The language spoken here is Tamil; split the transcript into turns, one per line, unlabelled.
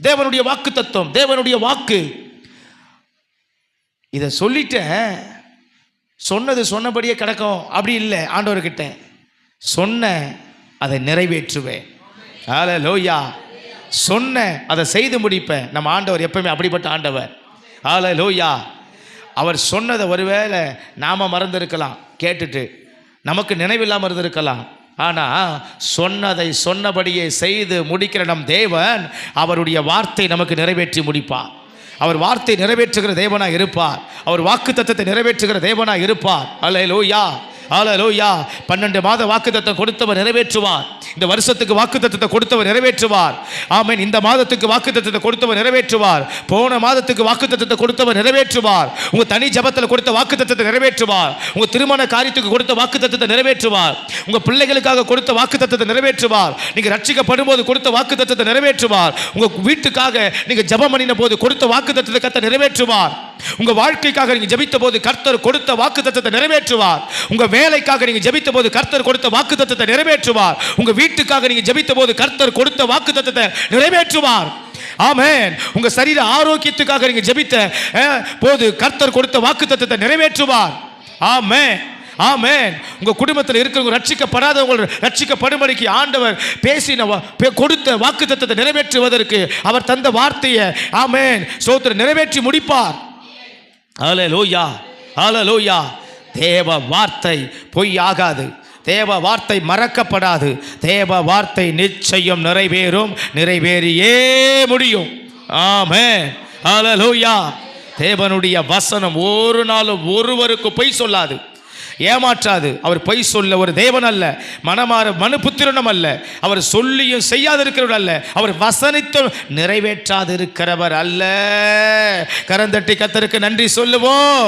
தேவனுடைய வாக்கு தத்துவம், தேவனுடைய வாக்கு. இதை சொல்லிட்டேன், சொன்னது சொன்னபடியே கிடக்கும் அப்படி இல்லை. ஆண்டவர்கிட்ட சொன்ன அதை நிறைவேற்றுவேன். ஹல்லேலூயா. சொன்ன அதை செய்து முடிப்பேன். நம்ம ஆண்டவர் எப்பவுமே அப்படிப்பட்ட ஆண்டவர். ஹல்லேலூயா. அவர் சொன்னதை ஒருவேளை நாம் மறந்திருக்கலாம், கேட்டுட்டு நமக்கு நினைவில்லாமல் இருந்திருக்கலாம். ஆனால் சொன்னதை சொன்னபடியே செய்து முடிக்கிற நம் தேவன் அவருடைய வார்த்தை நமக்கு நிறைவேற்றி முடிப்பார். அவர் வார்த்தை நிறைவேற்றுகிற தேவனாக இருப்பார். அவர் வாக்கு தத்தத்தை நிறைவேற்றுகிற தேவனாக இருப்பார். அல்லேலூயா, அல்லேலூயா. 12 மாத வாக்கு தத்தம் கொடுத்தவர் நிறைவேற்றுவார். இந்த வருஷத்துக்கு வாக்கு தத்தத்தை கொடுத்தவர் நிறைவேற்றுவார். ஆமென். இந்த மாதத்துக்கு வாக்கு தத்தத்தை கொடுத்தவர் நிறைவேற்றுவார். போன மாதத்துக்கு வாக்கு தத்தத்தை கொடுத்தவர் நிறைவேற்றுவார். உங்க தனி ஜபத்தில் கொடுத்த வாக்கு தத்தத்தை நிறைவேற்றுவார். உங்க திருமண காரியத்துக்கு கொடுத்த வாக்கு தத்தத்தை நிறைவேற்றுவார். உங்க பிள்ளைகளுக்காக கொடுத்த வாக்கு தத்தத்தை நிறைவேற்றுவார். நீங்க ரட்சிக்கப்படும் போது கொடுத்த வாக்கு தத்தத்தை நிறைவேற்றுவார். உங்க வீட்டுக்காக நீங்க ஜபம் பண்ணின போது கொடுத்த வாக்கு தத்தத்தை கர்த்தர் நிறைவேற்றுவார். உங்க வாழ்க்கைக்காக நீங்க ஜெபித்த போது கர்த்தர் கொடுத்த வாக்கு தத்தத்தை நிறைவேற்றுவார். உங்க வேலைக்காக நீங்க ஜெபித்த போது கர்த்தர் கொடுத்த வாக்கு தத்தத்தை நிறைவேற்றுவார். உங்க வீட்டுக்காக நீங்க ஜெபித்த போது கர்த்தர் கொடுத்த வாக்கு தத்தத்தை நிறைவேற்றுவார். ஆமென். உங்க சரீர ஆரோக்கியத்துக்காக நீங்க ஜெபித்த போது கர்த்தர் கொடுத்த வாக்கு தத்தத்தை நிறைவேற்றுவார். ஆமென், ஆமென். உங்க குடும்பத்தில் இருக்கிறவங்க ரட்சிக்கப்படாதவங்க ரட்சிக்கப்படும்படிக்கு ஆண்டவர் பேசின கொடுத்த வாக்கு தத்தத்தை நிறைவேற்றுவதற்கு அவர் தந்த வார்த்தையை ஆமென் ஸ்தோத்திரம் நிறைவேற்றி முடிப்பார். ஹல்லேலூயா, ஹல்லேலூயா. தேவ வார்த்தை பொய் ஆகாது. தேவ வார்த்தை மறக்கப்படாது. தேவ வார்த்தை நிச்சயம் நிறைவேறும், நிறைவேறியே முடியும். ஆமென், ஹல்லேலூயா. தேவனுடைய வசனம் ஒரு நாளும் ஒருவருக்கு பொய் சொல்லாது, ஏமாற்றாது. அவர் பொய் சொல்ல ஒரு தேவன் அல்ல, மனுபுத்திரனும் அல்ல. அவர் சொல்லியும் செய்யாதிருக்கிறவர் அல்ல, அவர் வசனித்தும் நிறைவேற்றாதிருக்கிறவர் அல்ல. கரந்தட்டி கர்த்தருக்கு நன்றி சொல்லுவோம்.